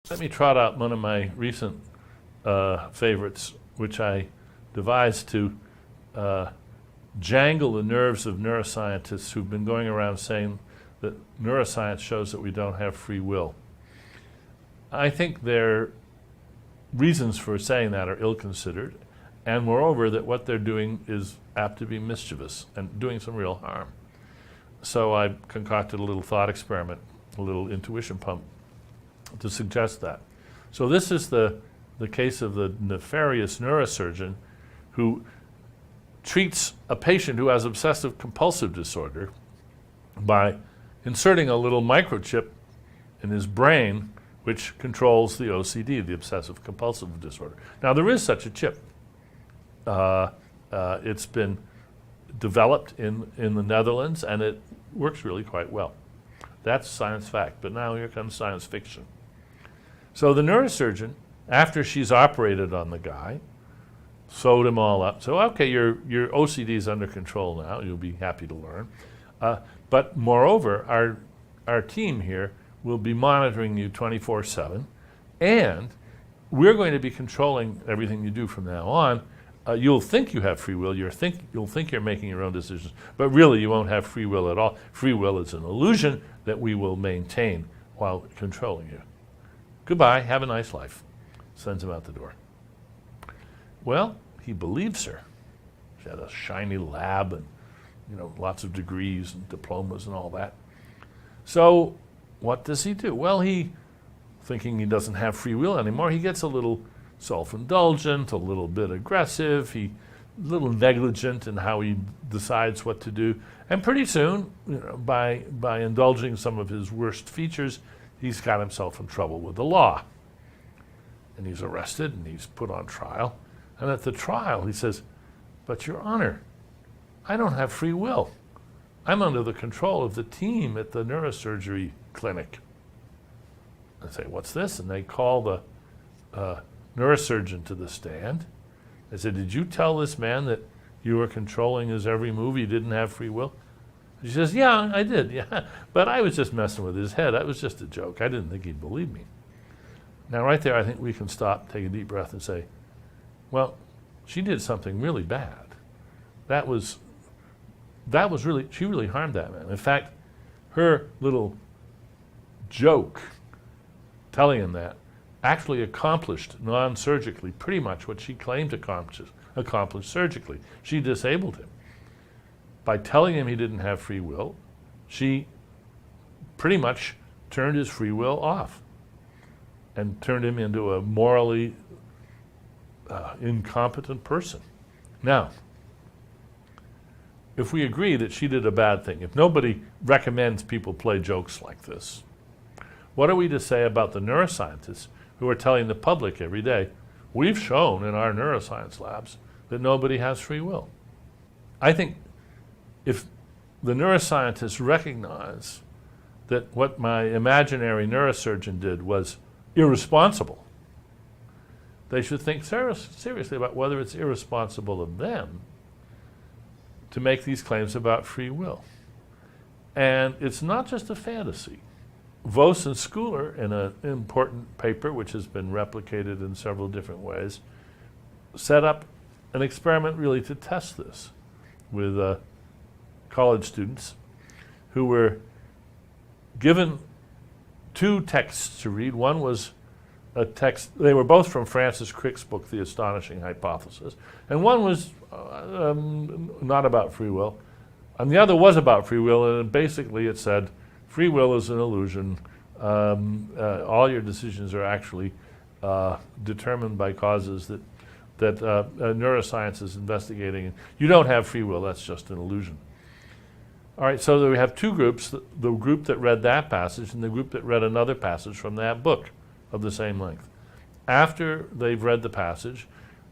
Let me trot out one of my recent favorites, which I devised to jangle the nerves of neuroscientists who've been going around saying that neuroscience shows that we don't have free will. I think their reasons for saying that are ill-considered, and moreover that what they're doing is apt to be mischievous and doing some real harm. So I concocted a little thought experiment, a little intuition pump, to suggest that. So this is the case of the nefarious neurosurgeon who treats a patient who has obsessive compulsive disorder by inserting a little microchip in his brain which controls the OCD, the obsessive compulsive disorder. Now there is such a chip. It's been developed in the Netherlands and it works really quite well. That's science fact, but now here comes science fiction. So the neurosurgeon, after she's operated on the guy, sewed him all up. So okay, your OCD is under control now. You'll be happy to learn. But moreover, our team here will be monitoring you 24/7, and we're going to be controlling everything you do from now on. You'll think you have free will. You'll think you're making your own decisions, but really you won't have free will at all. Free will is an illusion that we will maintain while controlling you. Goodbye. Have a nice life. Sends him out the door. Well, he believes her. She had a shiny lab and, lots of degrees and diplomas and all that. So what does he do? Well, thinking he doesn't have free will anymore, he gets a little self-indulgent, a little bit aggressive, a little negligent in how he decides what to do. And pretty soon, by indulging some of his worst features, he's got himself in trouble with the law. And he's arrested and he's put on trial. And at the trial, he says, "But Your Honor, I don't have free will. I'm under the control of the team at the neurosurgery clinic." I say, "What's this?" And they call the neurosurgeon to the stand. They said, "Did you tell this man that you were controlling his every move? He didn't have free will?" She says, "Yeah, I did, yeah. But I was just messing with his head. That was just a joke. I didn't think he'd believe me." Now right there, I think we can stop, take a deep breath and say, well, she did something really bad. She really harmed that man. In fact, her little joke telling him that actually accomplished non-surgically pretty much what she claimed to accomplish surgically. She disabled him. By telling him he didn't have free will, she pretty much turned his free will off and turned him into a morally incompetent person. Now, if we agree that she did a bad thing, if nobody recommends people play jokes like this, what are we to say about the neuroscientists who are telling the public every day, "We've shown in our neuroscience labs that nobody has free will"? I think if the neuroscientists recognize that what my imaginary neurosurgeon did was irresponsible, they should think seriously about whether it's irresponsible of them to make these claims about free will. And it's not just a fantasy. Vos and Schooler, in an important paper which has been replicated in several different ways, set up an experiment really to test this with college students who were given two texts to read. One was a text, they were both from Francis Crick's book, The Astonishing Hypothesis, and one was not about free will, and the other was about free will, and basically it said, free will is an illusion. All your decisions are actually determined by causes that neuroscience is investigating. You don't have free will, that's just an illusion. All right, so we have two groups, the group that read that passage and the group that read another passage from that book of the same length. After they've read the passage,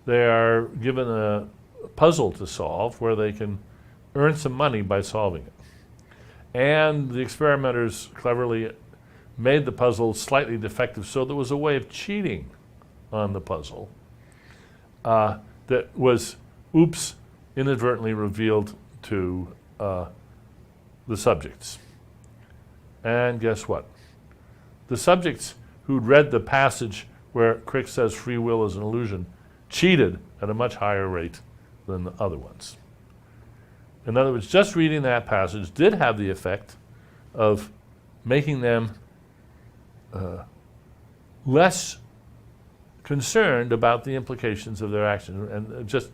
they are given a puzzle to solve where they can earn some money by solving it. And the experimenters cleverly made the puzzle slightly defective, so there was a way of cheating on the puzzle that was, inadvertently revealed to the subjects. And guess what? The subjects who'd read the passage where Crick says free will is an illusion cheated at a much higher rate than the other ones. In other words, just reading that passage did have the effect of making them less concerned about the implications of their actions, and just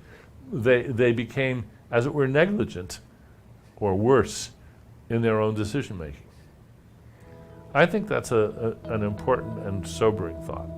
they became, as it were, negligent or worse in their own decision making. I think that's an important and sobering thought.